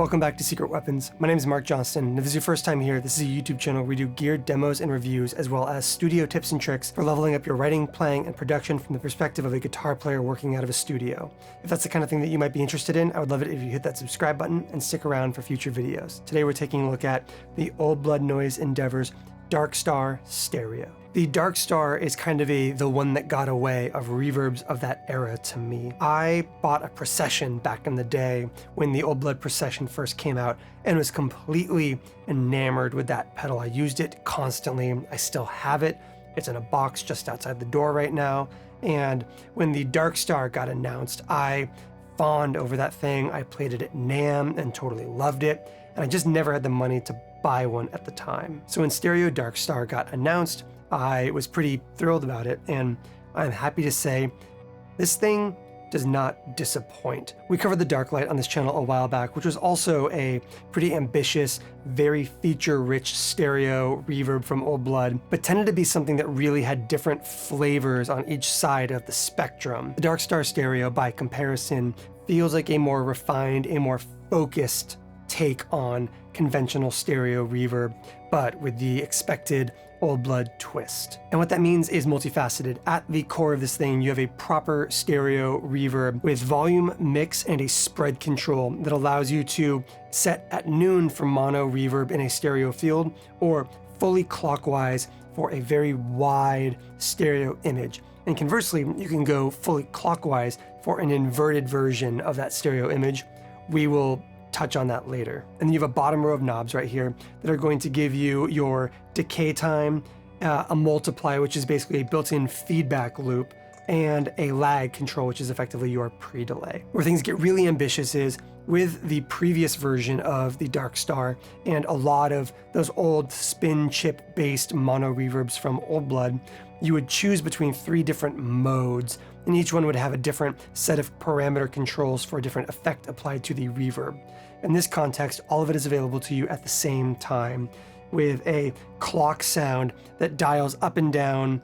Welcome back to Secret Weapons. My name is Mark Johnston, and if this is your first time here, this is a YouTube channel where we do gear demos and reviews, as well as studio tips and tricks for leveling up your writing, playing, and production from the perspective of a guitar player working out of a studio. If that's the kind of thing that you might be interested in, I would love it if you hit that subscribe button and stick around for future videos. Today we're taking a look at the Old Blood Noise Endeavor's Dark Star Stereo. The Dark Star is kind of the one that got away of reverbs of that era to me. I bought a Procession back in the day when the Old Blood Procession first came out and was completely enamored with that pedal. I used it constantly. I still have it. It's in a box just outside the door right now. And when the Dark Star got announced, I fawned over that thing. I played it at NAMM and totally loved it. And I just never had the money to buy one at the time. So when Stereo Dark Star got announced, I was pretty thrilled about it, and I'm happy to say this thing does not disappoint. We covered the Dark Light on this channel a while back, which was also a pretty ambitious, very feature-rich stereo reverb from Old Blood, but tended to be something that really had different flavors on each side of the spectrum. The Dark Star Stereo, by comparison, feels like a more refined, a more focused take on conventional stereo reverb, but with the expected Old Blood twist. And what that means is multifaceted. At the core of this thing, you have a proper stereo reverb with volume, mix, and a spread control that allows you to set at noon for mono reverb in a stereo field, or fully clockwise for a very wide stereo image. And conversely, you can go fully clockwise for an inverted version of that stereo image. We will touch on that later. And then you have a bottom row of knobs right here that are going to give you your decay time, a multiply, which is basically a built-in feedback loop, and a lag control, which is effectively your pre-delay. Where things get really ambitious is with the previous version of the Dark Star and a lot of those old spin chip based mono reverbs from Old Blood, you would choose between 3 different modes, and each one would have a different set of parameter controls for a different effect applied to the reverb. In this context, all of it is available to you at the same time with a clock sound that dials up and down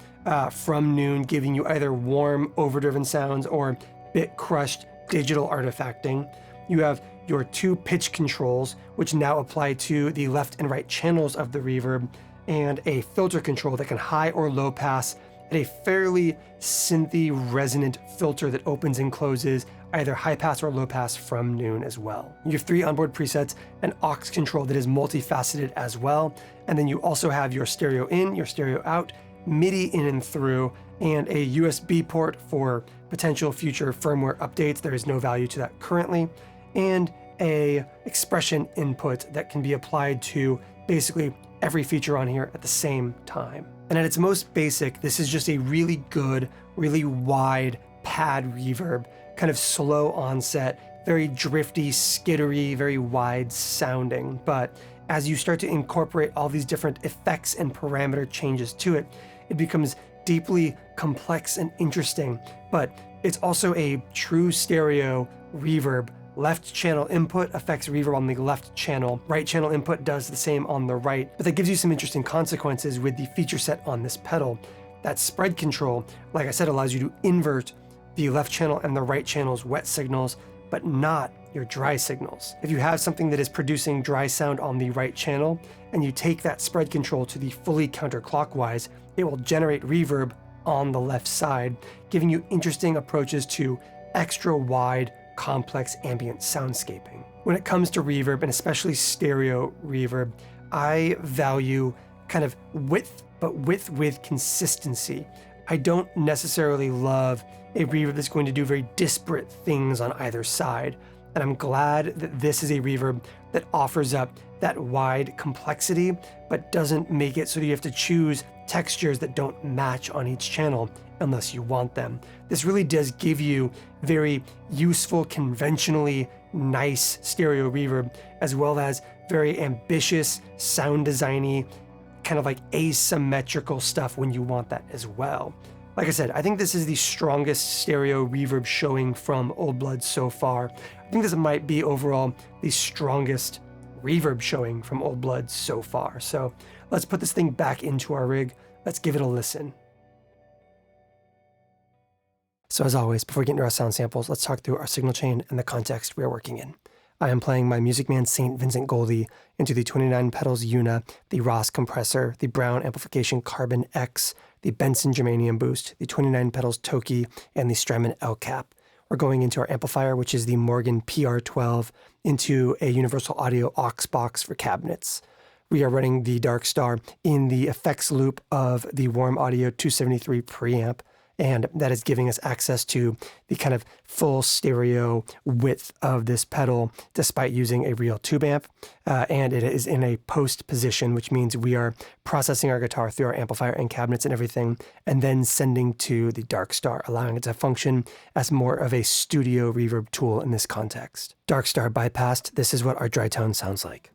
from noon, giving you either warm overdriven sounds or bit crushed digital artifacting. You have your 2 pitch controls, which now apply to the left and right channels of the reverb, and a filter control that can high or low pass at a fairly synthy resonant filter that opens and closes either high pass or low pass from noon as well. You have 3 onboard presets, an aux control that is multifaceted as well, and then you also have your stereo in, your stereo out, MIDI in and through, and a USB port for potential future firmware updates. There is no value to that currently, and a expression input that can be applied to basically every feature on here at the same time. And at its most basic, this is just a really good, really wide pad reverb, kind of slow onset, very drifty, skittery, very wide sounding. But as you start to incorporate all these different effects and parameter changes to it, it becomes deeply complex and interesting. But it's also a true stereo reverb. Left channel input affects reverb on the left channel. Right channel input does the same on the right. But that gives you some interesting consequences with the feature set on this pedal. That spread control, like I said, allows you to invert the left channel and the right channel's wet signals, but not your dry signals. If you have something that is producing dry sound on the right channel, and you take that spread control to the fully counterclockwise, it will generate reverb on the left side, giving you interesting approaches to extra wide, complex ambient soundscaping. When it comes to reverb, and especially stereo reverb, I value kind of width, but width with consistency. I don't necessarily love a reverb that's going to do very disparate things on either side. And I'm glad that this is a reverb that offers up that wide complexity, but doesn't make it so that you have to choose textures that don't match on each channel unless you want them. This really does give you very useful, conventionally nice stereo reverb, as well as very ambitious sound designy, kind of like asymmetrical stuff when you want that as well. Like I said, I think this is the strongest stereo reverb showing from Old Blood so far. I think this might be overall the strongest reverb showing from Old Blood so far. So let's put this thing back into our rig. Let's give it a listen. So as always, before we get into our sound samples, let's talk through our signal chain and the context we are working in. I am playing my Music Man St. Vincent Goldie into the 29 Pedals EUNA, the Ross Compressor, the Browne Amplification Carbon X, the Benson Germanium Boost, the 29 Pedals TOKI, and the Strymon El Cap. We're going into our amplifier, which is the Morgan PR12, into a Universal Audio aux box for cabinets. We are running the Dark Star in the effects loop of the Warm Audio 273 preamp, and that is giving us access to the kind of full stereo width of this pedal despite using a real tube amp. And it is in a post position, which means we are processing our guitar through our amplifier and cabinets and everything, and then sending to the Dark Star, allowing it to function as more of a studio reverb tool in this context. Dark Star bypassed, this is what our dry tone sounds like.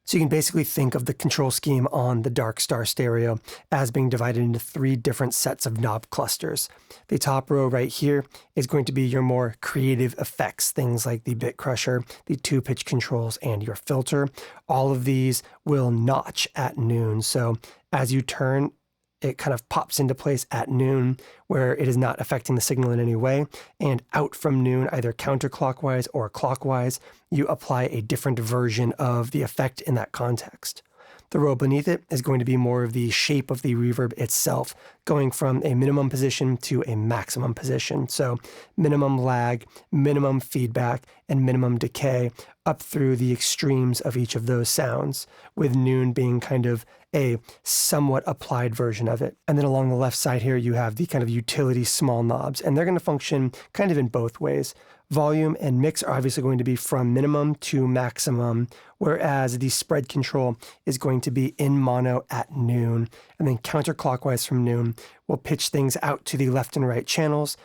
So you can basically think of the control scheme on the Dark Star stereo as being divided into 3 different sets of knob clusters. The top row right here is going to be your more creative effects, things like the bit crusher, the 2-pitch controls, and your filter. All of these will notch at noon. So as you turn, it kind of pops into place at noon where it is not affecting the signal in any way. And out from noon, either counterclockwise or clockwise, you apply a different version of the effect in that context. The row beneath it is going to be more of the shape of the reverb itself, going from a minimum position to a maximum position. So minimum lag, minimum feedback, and minimum decay up through the extremes of each of those sounds, with noon being kind of a somewhat applied version of it. And then along the left side here, you have the kind of utility small knobs, and they're going to function kind of in both ways. Volume and mix are obviously going to be from minimum to maximum, whereas the spread control is going to be in mono at noon, and then counterclockwise from noon will pitch things out to the left and right channels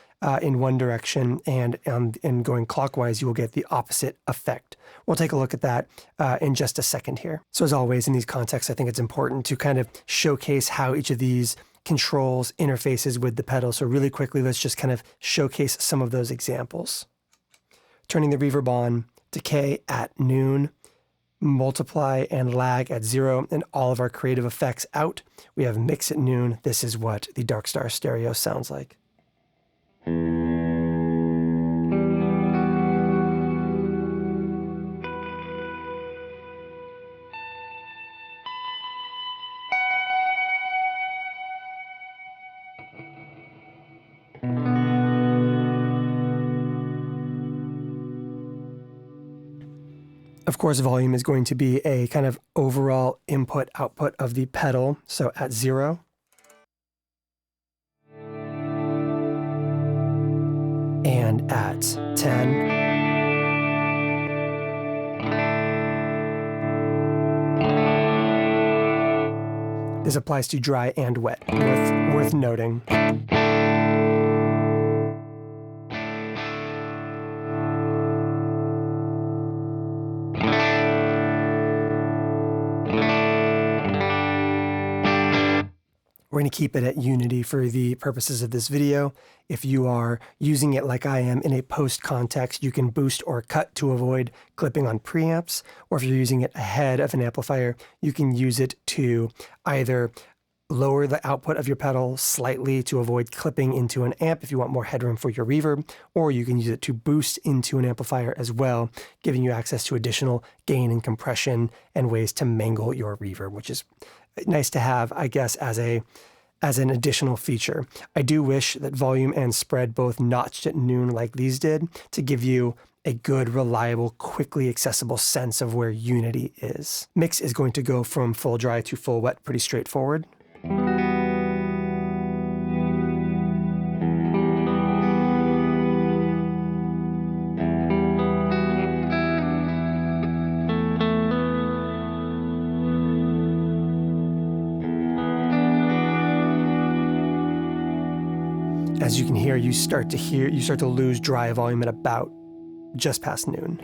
in one direction, and going clockwise, you will get the opposite effect. We'll take a look at that in just a second here. So as always, in these contexts, I think it's important to kind of showcase how each of these controls interfaces with the pedal. So really quickly, let's just kind of showcase some of those examples. Turning the reverb on, decay at noon, multiply and lag at 0, and all of our creative effects out. We have mix at noon. This is what the Dark Star stereo sounds like. Of course, volume is going to be a kind of overall input-output of the pedal. So at 0. And at 10. This applies to dry and wet, worth noting. We're going to keep it at unity for the purposes of this video. If you are using it like I am in a post context, you can boost or cut to avoid clipping on preamps. Or if you're using it ahead of an amplifier, you can use it to either lower the output of your pedal slightly to avoid clipping into an amp if you want more headroom for your reverb, or you can use it to boost into an amplifier as well, giving you access to additional gain and compression and ways to mangle your reverb, which is nice to have, I guess, as an additional feature. I do wish that volume and spread both notched at noon like these did to give you a good, reliable, quickly accessible sense of where unity is. Mix is going to go from full dry to full wet, pretty straightforward. As you can hear, you start to lose dry volume at about just past noon.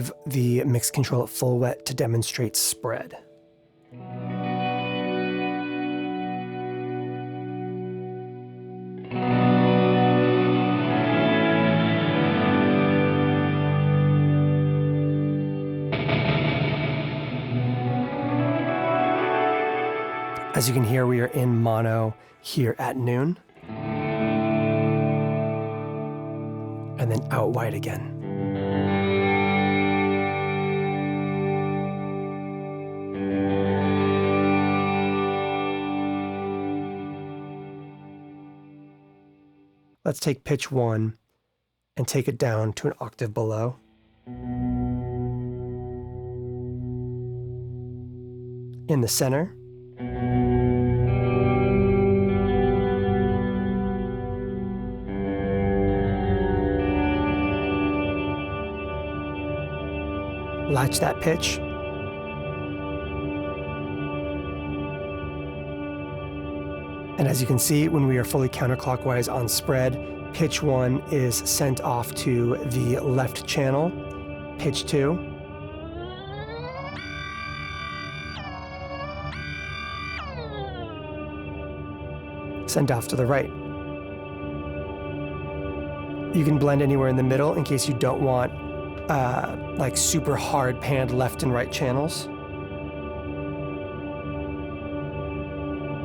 leave the mix control at full wet to demonstrate spread. As you can hear, we are in mono here at noon. And then out wide again. Let's take pitch 1 and take it down to an octave below. In the center. Latch that pitch. And as you can see, when we are fully counterclockwise on spread, pitch 1 is sent off to the left channel, pitch 2. Sent off to the right. You can blend anywhere in the middle in case you don't want like super hard panned left and right channels.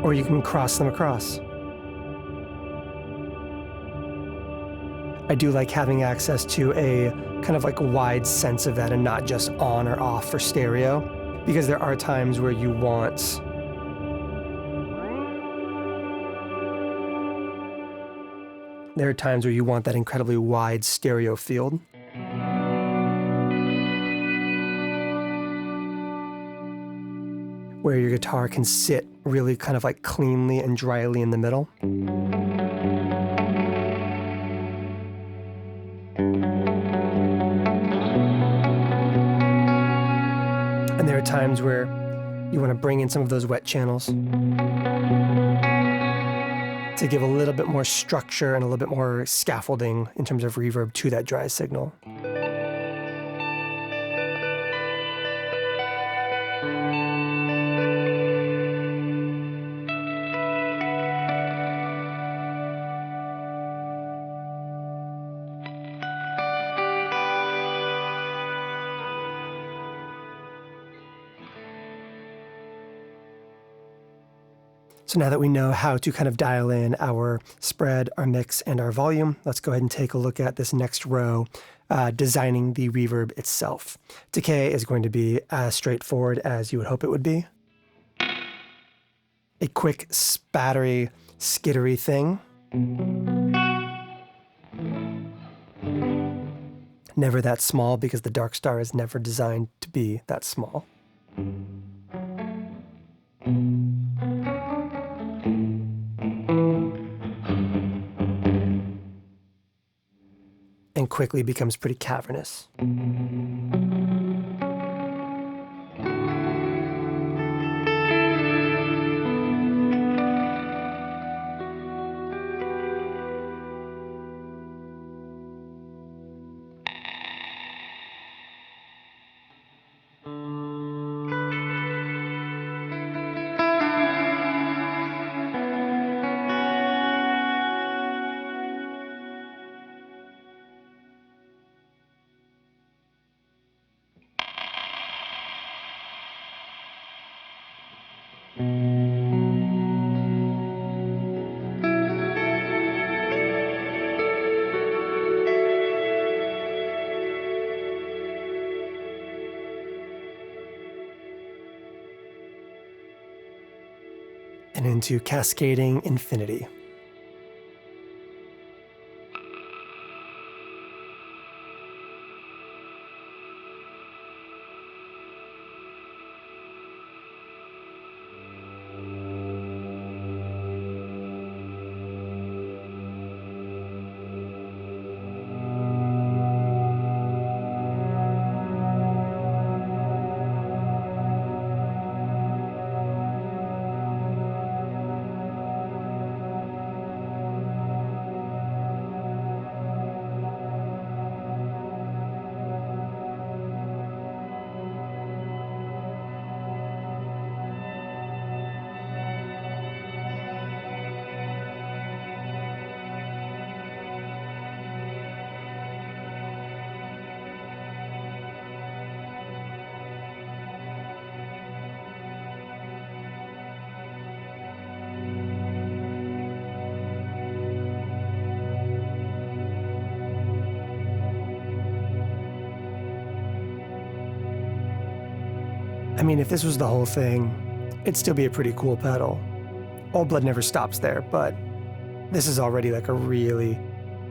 Or you can cross them across. I do like having access to a kind of like wide sense of that and not just on or off for stereo, because there are times where you want that incredibly wide stereo field. Where your guitar can sit really kind of like cleanly and dryly in the middle. And there are times where you want to bring in some of those wet channels to give a little bit more structure and a little bit more scaffolding in terms of reverb to that dry signal. So now that we know how to kind of dial in our spread, our mix, and our volume, let's go ahead and take a look at this next row, designing the reverb itself. Decay is going to be as straightforward as you would hope it would be. A quick spattery, skittery thing. Never that small, because the Dark Star is never designed to be that small. And quickly becomes pretty cavernous. And into cascading infinity. I mean, if this was the whole thing, it'd still be a pretty cool pedal. Old Blood never stops there, but this is already like a really,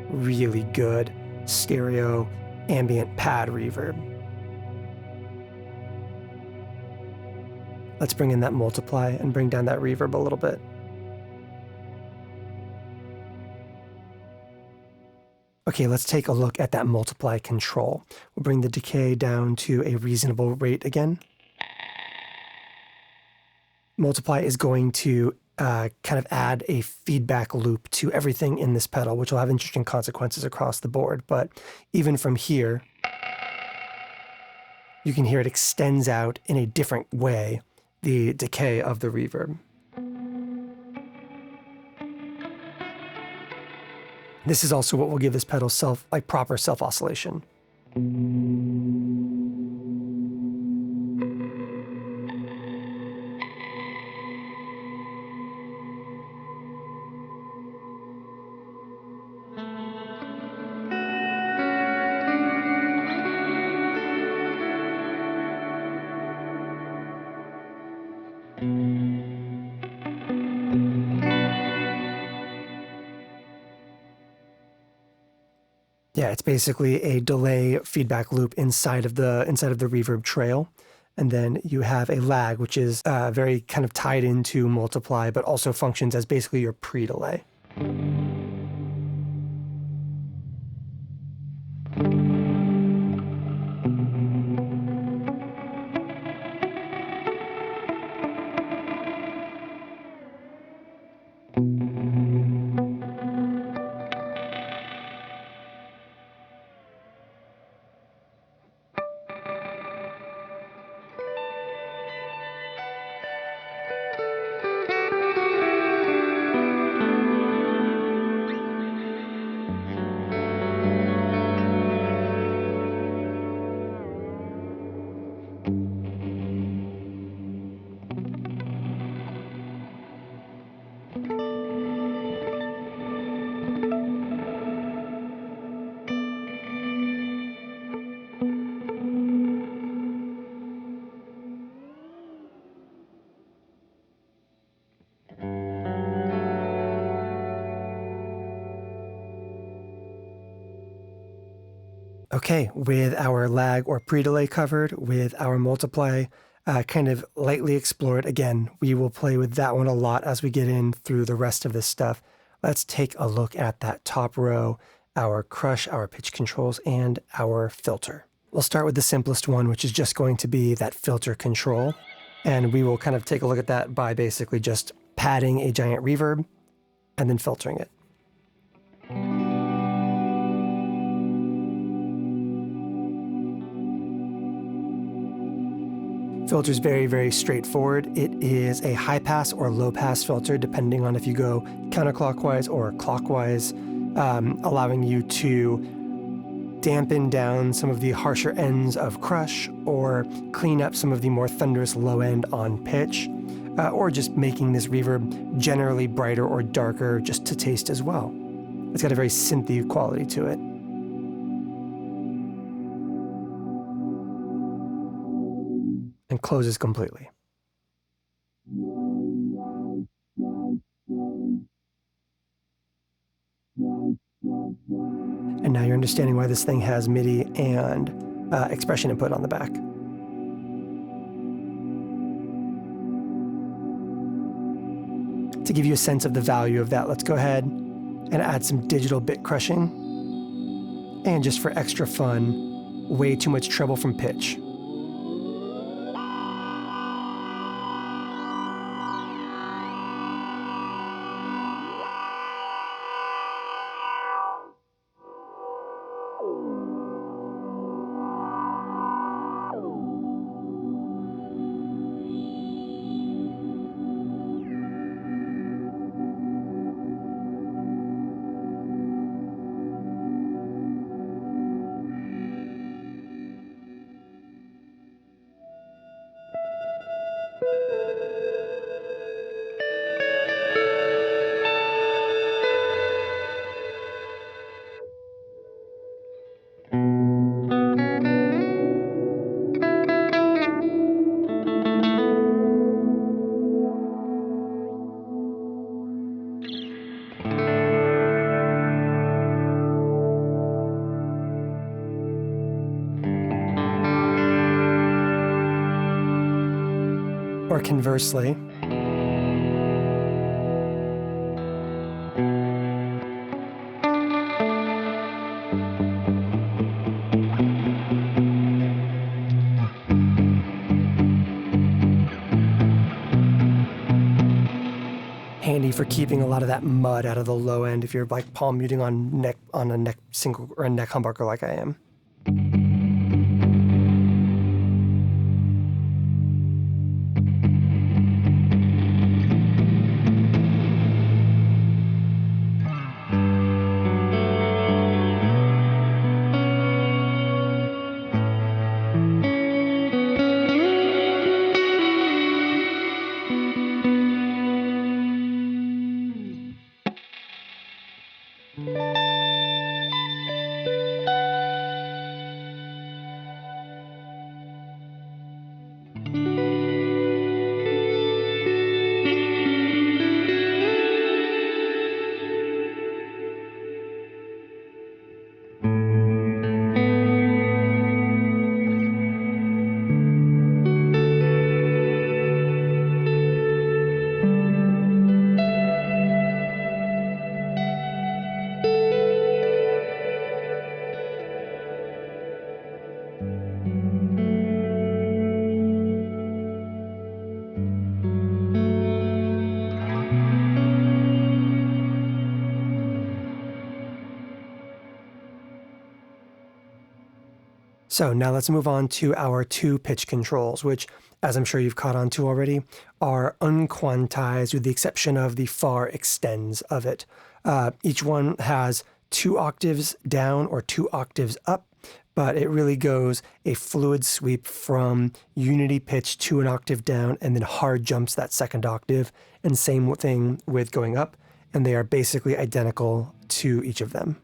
really good stereo ambient pad reverb. Let's bring in that multiply and bring down that reverb a little bit. Okay, let's take a look at that multiply control. We'll bring the decay down to a reasonable rate again. Multiply is going to kind of add a feedback loop to everything in this pedal, which will have interesting consequences across the board. But even from here, you can hear it extends out in a different way, the decay of the reverb. This is also what will give this pedal proper self-oscillation. Yeah, it's basically a delay feedback loop inside of the reverb trail. And then you have a lag, which is very kind of tied into multiply, but also functions as basically your pre-delay. Okay, with our lag or pre-delay covered, with our multiply kind of lightly explored, again, we will play with that one a lot as we get in through the rest of this stuff. Let's take a look at that top row, our crush, our pitch controls, and our filter. We'll start with the simplest one, which is just going to be that filter control. And we will kind of take a look at that by basically just padding a giant reverb and then filtering it. Filter is very, very straightforward. It is a high pass or low pass filter, depending on if you go counterclockwise or clockwise, allowing you to dampen down some of the harsher ends of crush or clean up some of the more thunderous low end on pitch, or just making this reverb generally brighter or darker just to taste as well. It's got a very synthy quality to it. And closes completely. And now you're understanding why this thing has MIDI and expression input on the back. To give you a sense of the value of that, let's go ahead and add some digital bit crushing. And just for extra fun, way too much treble from pitch. Or conversely, handy for keeping a lot of that mud out of the low end if you're like palm muting on a neck single or a neck humbucker like I am. So now let's move on to our two pitch controls, which, as I'm sure you've caught on to already, are unquantized with the exception of the far extends of it. Each one has 2 octaves down or 2 octaves up, but it really goes a fluid sweep from unity pitch to an octave down and then hard jumps that second octave, and same thing with going up, and they are basically identical to each of them.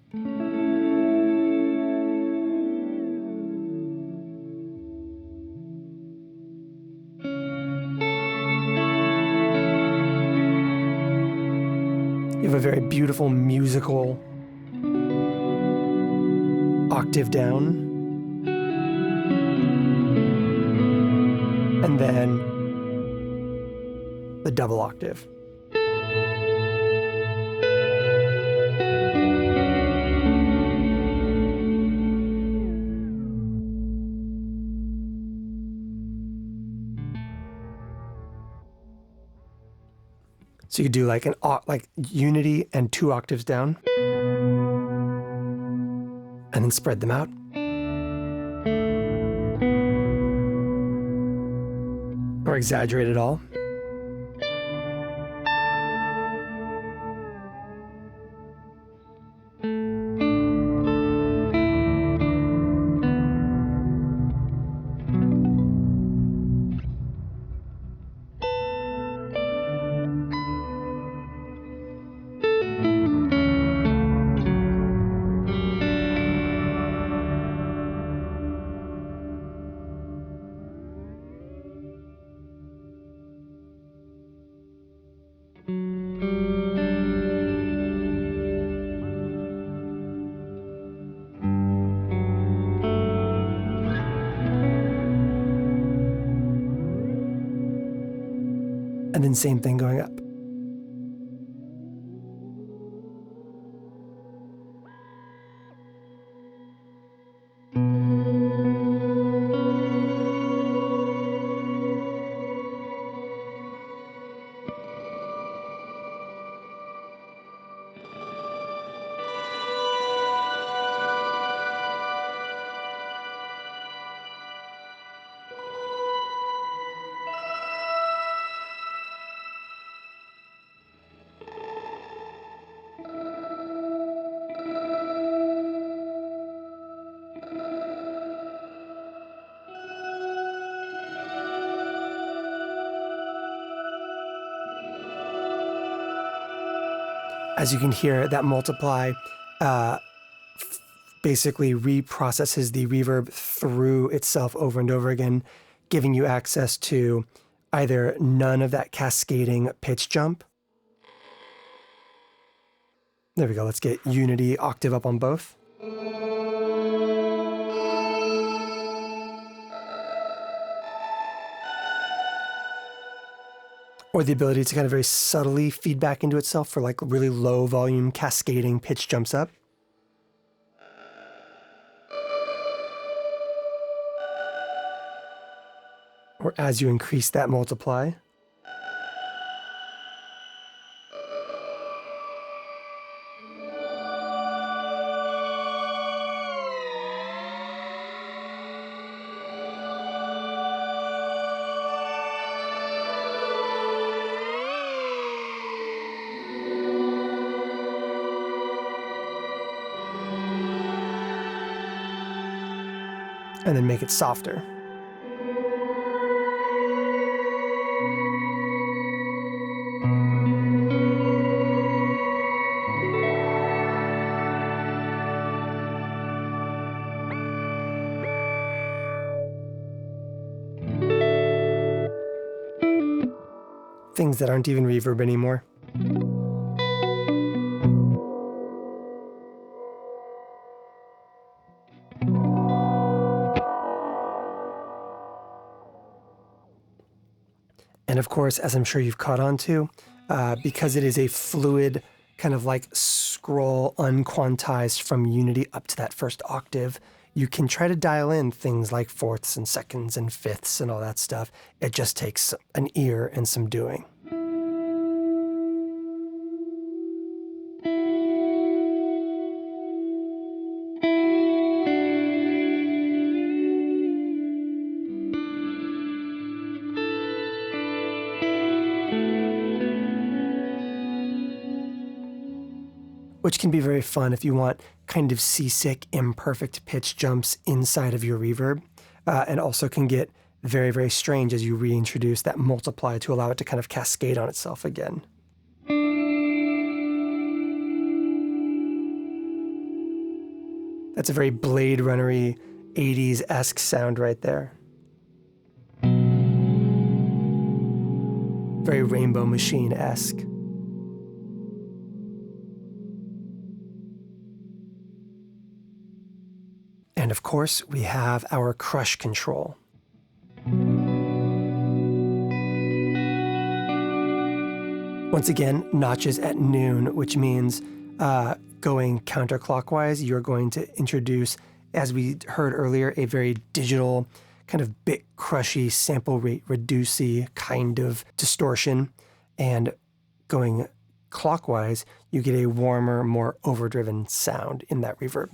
You have a very beautiful musical octave down, and then the double octave. So you could do like like unity and 2 octaves down, and then spread them out. Or exaggerate it all. And then same thing going up. As you can hear, that multiply basically reprocesses the reverb through itself over and over again, giving you access to either none of that cascading pitch jump. There we go. Let's get unity octave up on both. or the ability to kind of very subtly feed back into itself for like really low volume cascading pitch jumps up. Or as you increase that multiply. And then make it softer. Things that aren't even reverb anymore. And of course, as I'm sure you've caught on to, because it is a fluid kind of like scroll unquantized from unity up to that first octave, you can try to dial in things like fourths and seconds and fifths and all that stuff. It just takes an ear and some doing. Which can be very fun if you want kind of seasick, imperfect pitch jumps inside of your reverb, and also can get very, very strange as you reintroduce that multiply to allow it to kind of cascade on itself again. That's a very Blade Runner-y, 80s-esque sound right there. Very Rainbow Machine-esque. And of course, we have our crush control. Once again, notches at noon, which means going counterclockwise, you're going to introduce, as we heard earlier, a very digital, kind of bit crushy, sample rate reducey kind of distortion. And going clockwise, you get a warmer, more overdriven sound in that reverb.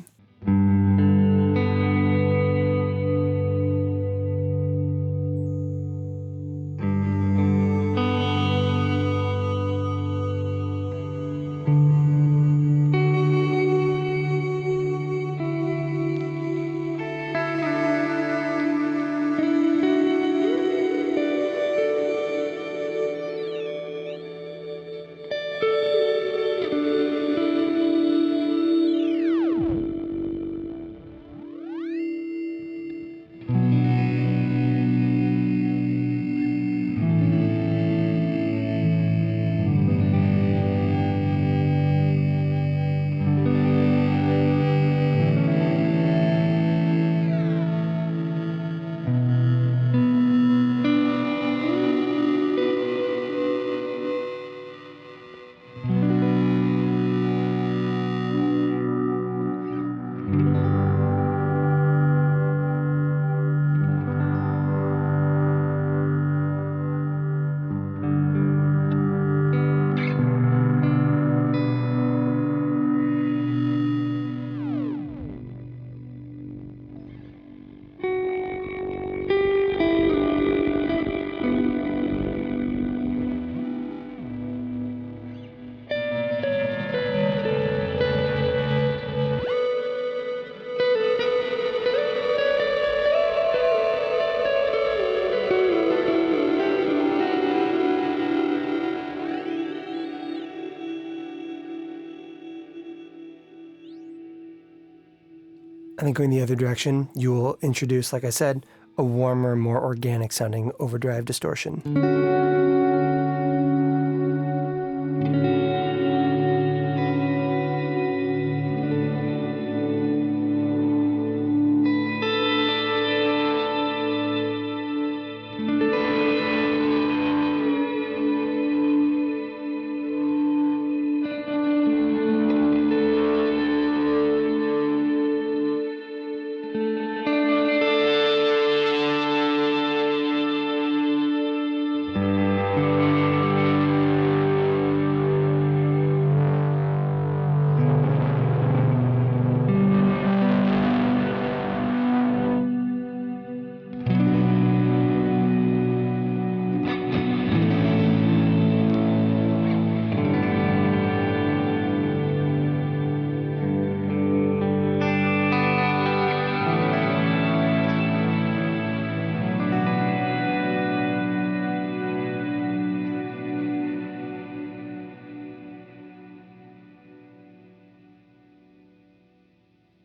I think going the other direction, you will introduce, like I said, a warmer, more organic sounding overdrive distortion.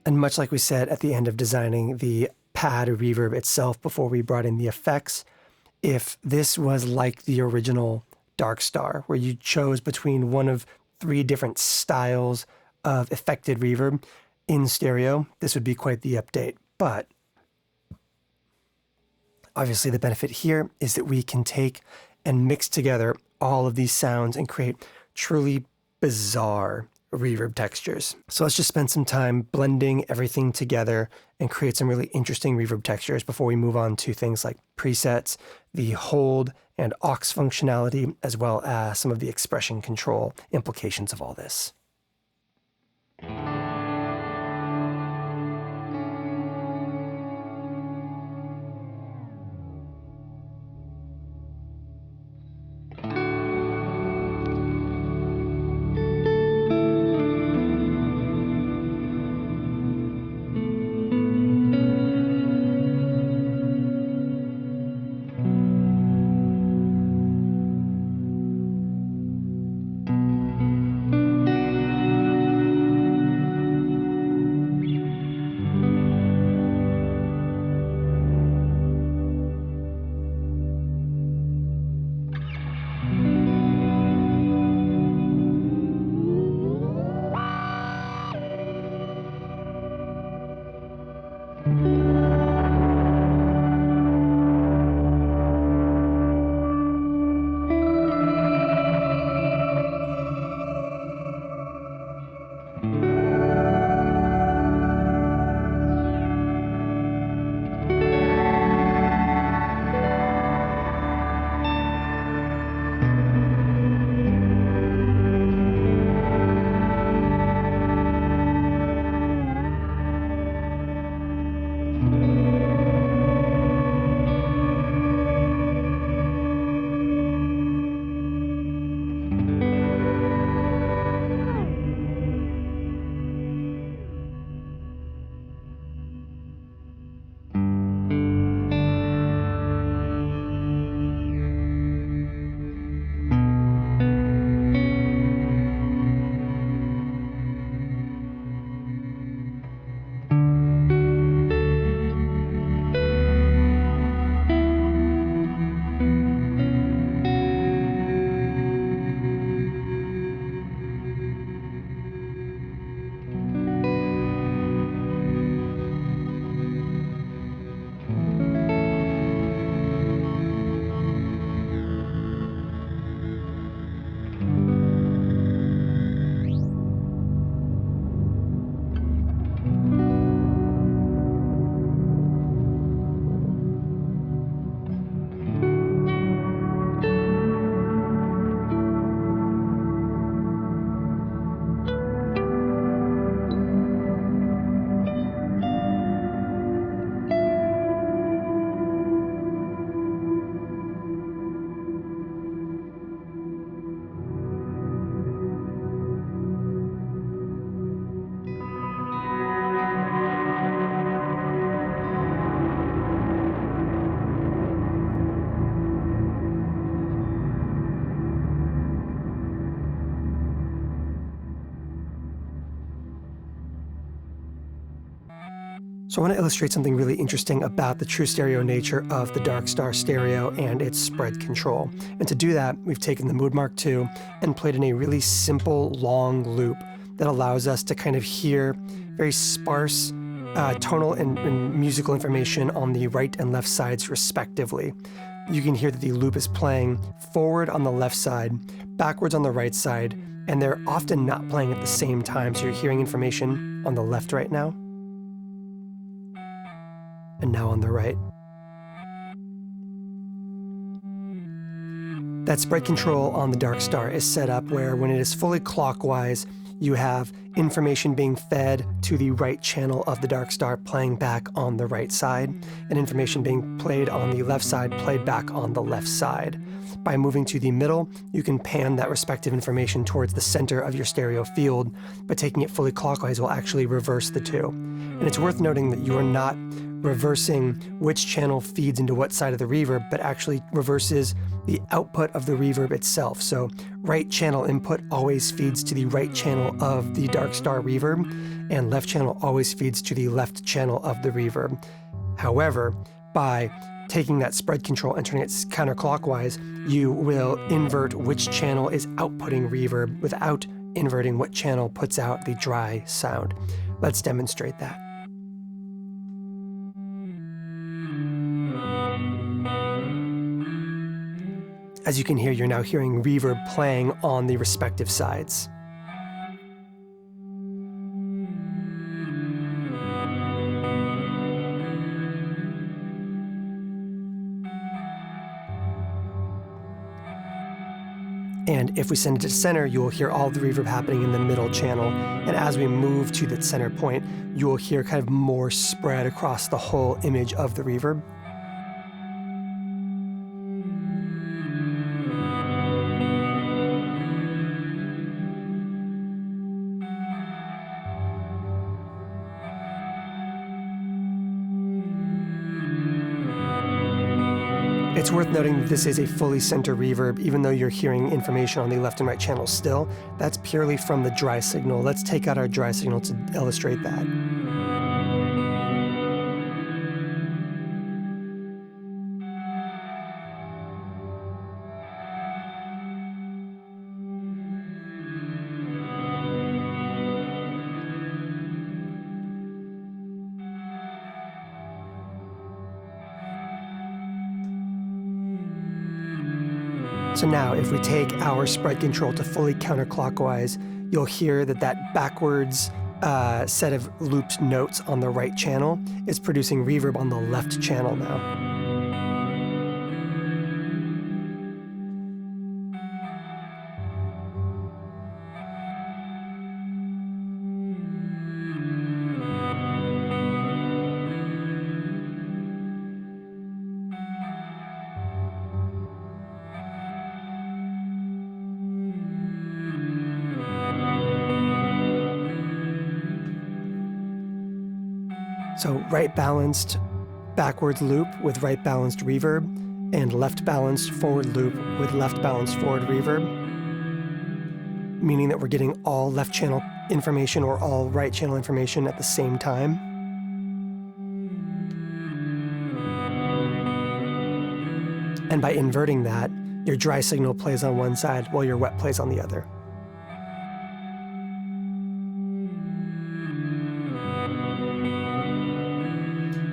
And much like we said at the end of designing the pad reverb itself before we brought in the effects, if this was like the original Darkstar, where you chose between one of 3 different styles of affected reverb in stereo, this would be quite the update. But obviously the benefit here is that we can take and mix together all of these sounds and create truly bizarre reverb textures. So let's just spend some time blending everything together and create some really interesting reverb textures before we move on to things like presets, the hold and aux functionality, as well as some of the expression control implications of all this. So I want to illustrate something really interesting about the true stereo nature of the Darkstar stereo and its spread control. And to do that, we've taken the Mood Mark II and played in a really simple, long loop that allows us to kind of hear very sparse tonal and musical information on the right and left sides respectively. You can hear that the loop is playing forward on the left side, backwards on the right side, and they're often not playing at the same time, so you're hearing information on the left right now, and now on the right. That spread control on the Darkstar is set up where when it is fully clockwise, you have information being fed to the right channel of the Darkstar playing back on the right side, and information being played on the left side played back on the left side. By moving to the middle, you can pan that respective information towards the center of your stereo field, but taking it fully clockwise will actually reverse the two. And it's worth noting that you are not reversing which channel feeds into what side of the reverb, but actually reverses the output of the reverb itself. So right channel input always feeds to the right channel of the Dark Star reverb, and left channel always feeds to the left channel of the reverb. However, by taking that spread control and turning it counterclockwise, you will invert which channel is outputting reverb without inverting what channel puts out the dry sound. Let's demonstrate that. As you can hear, you're now hearing reverb playing on the respective sides. And if we send it to center, you will hear all the reverb happening in the middle channel. And as we move to that center point, you will hear kind of more spread across the whole image of the reverb. It's worth noting that this is a fully center reverb, even though you're hearing information on the left and right channels still. That's purely from the dry signal. Let's take out our dry signal to illustrate that. So now, if we take our spread control to fully counterclockwise, you'll hear that that backwards set of looped notes on the right channel is producing reverb on the left channel now. So right balanced backwards loop with right balanced reverb, and left balanced forward loop with left balanced forward reverb, meaning that we're getting all left channel information or all right channel information at the same time. And by inverting that, your dry signal plays on one side while your wet plays on the other.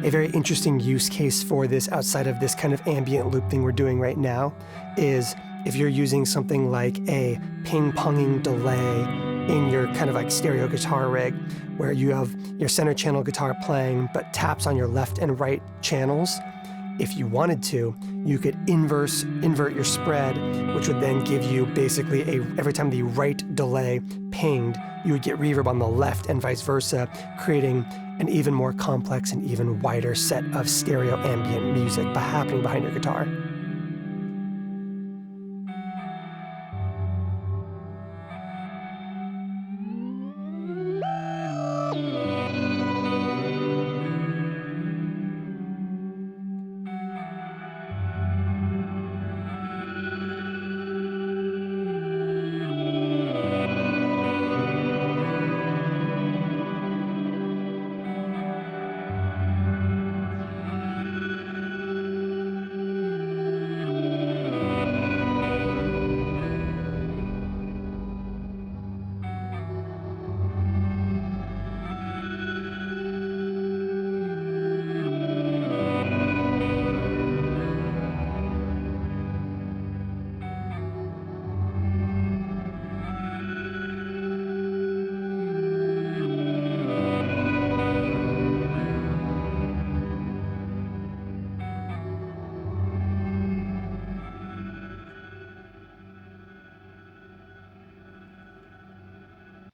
A very interesting use case for this outside of this kind of ambient loop thing we're doing right now is if you're using something like a ping-ponging delay in your kind of like stereo guitar rig, where you have your center channel guitar playing but taps on your left and right channels. If you wanted to, you could invert your spread, which would then give you basically every time the right delay pinged, you would get reverb on the left and vice versa, creating an even more complex and even wider set of stereo ambient music happening behind your guitar.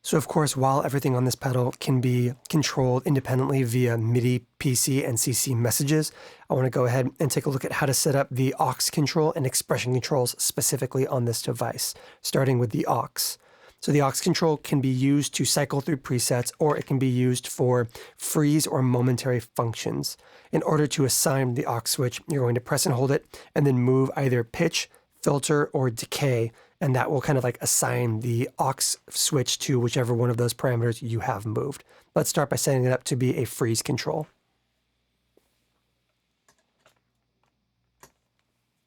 So of course, while everything on this pedal can be controlled independently via MIDI, PC, and CC messages, I want to go ahead and take a look at how to set up the aux control and expression controls specifically on this device, starting with the aux. So the aux control can be used to cycle through presets, or it can be used for freeze or momentary functions. In order to assign the aux switch, you're going to press and hold it and then move either pitch, filter, or decay, and that will kind of like assign the aux switch to whichever one of those parameters you have moved. Let's start by setting it up to be a freeze control.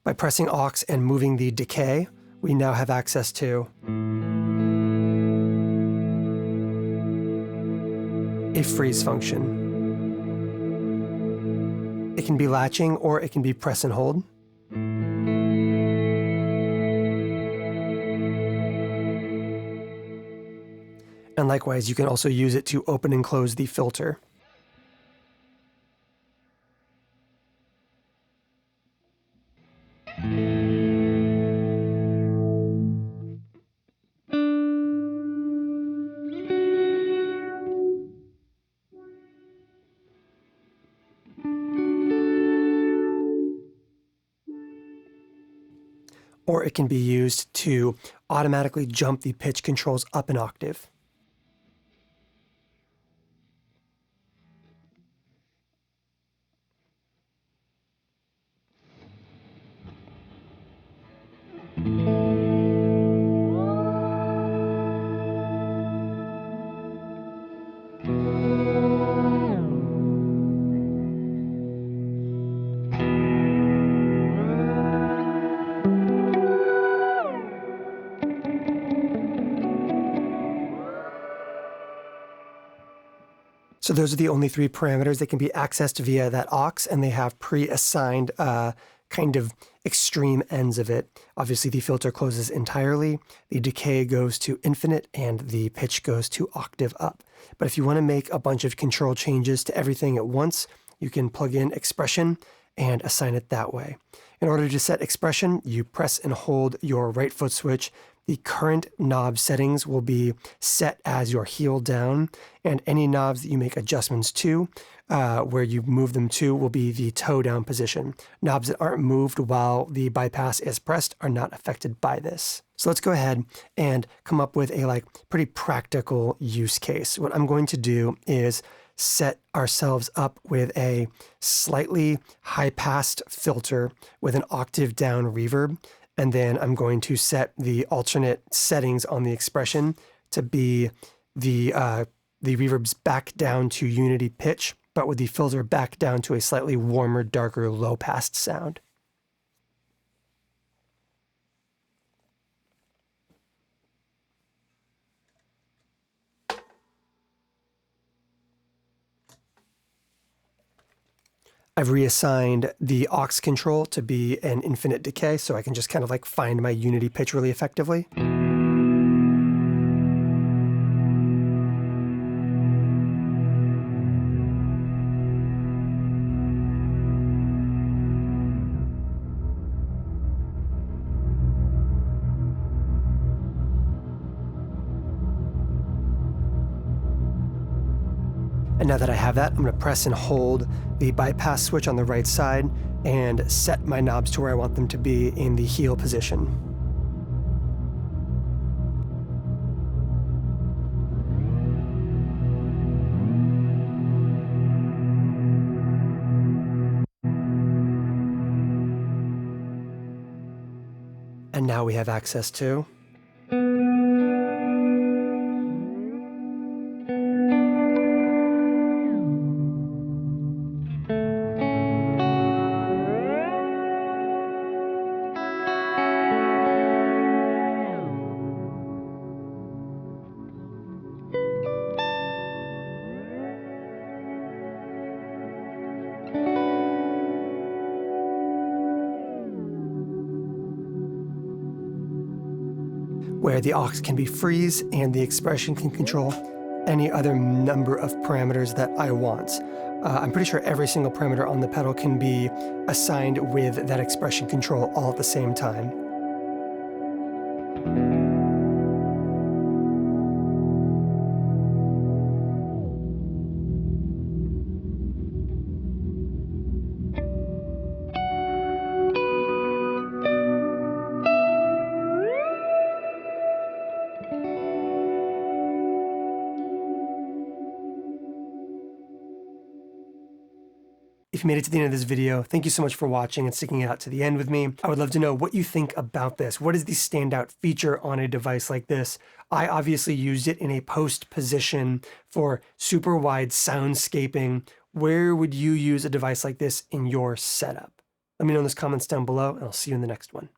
By pressing aux and moving the decay, we now have access to a freeze function. It can be latching or it can be press and hold. And likewise, you can also use it to open and close the filter. Or it can be used to automatically jump the pitch controls up an octave. So those are the only three parameters that can be accessed via that aux, and they have pre-assigned kind of extreme ends of it. Obviously, the filter closes entirely, the decay goes to infinite, and the pitch goes to octave up. But if you want to make a bunch of control changes to everything at once, you can plug in expression and assign it that way. In order to set expression, you press and hold your right foot switch. The current knob settings will be set as your heel down, and any knobs that you make adjustments to, where you move them to, will be the toe down position. Knobs that aren't moved while the bypass is pressed are not affected by this. So let's go ahead and come up with a pretty practical use case. What I'm going to do is set ourselves up with a slightly high-passed filter with an octave down reverb. And then I'm going to set the alternate settings on the expression to be the reverb's back down to unity pitch, but with the filter back down to a slightly warmer, darker, low-passed sound. I've reassigned the aux control to be an infinite decay, so I can just kind of find my unity pitch really effectively. And now that I have that, I'm going to press and hold the bypass switch on the right side and set my knobs to where I want them to be in the heel position. And now we have access to where the aux can be freeze and the expression can control any other number of parameters that I want. I'm pretty sure every single parameter on the pedal can be assigned with that expression control all at the same time. If you made it to the end of this video, thank you so much for watching and sticking it out to the end with me. I would love to know what you think about this. What is the standout feature on a device like this? I obviously used it in a post position for super wide soundscaping. Where would you use a device like this in your setup? Let me know in the comments down below, and I'll see you in the next one.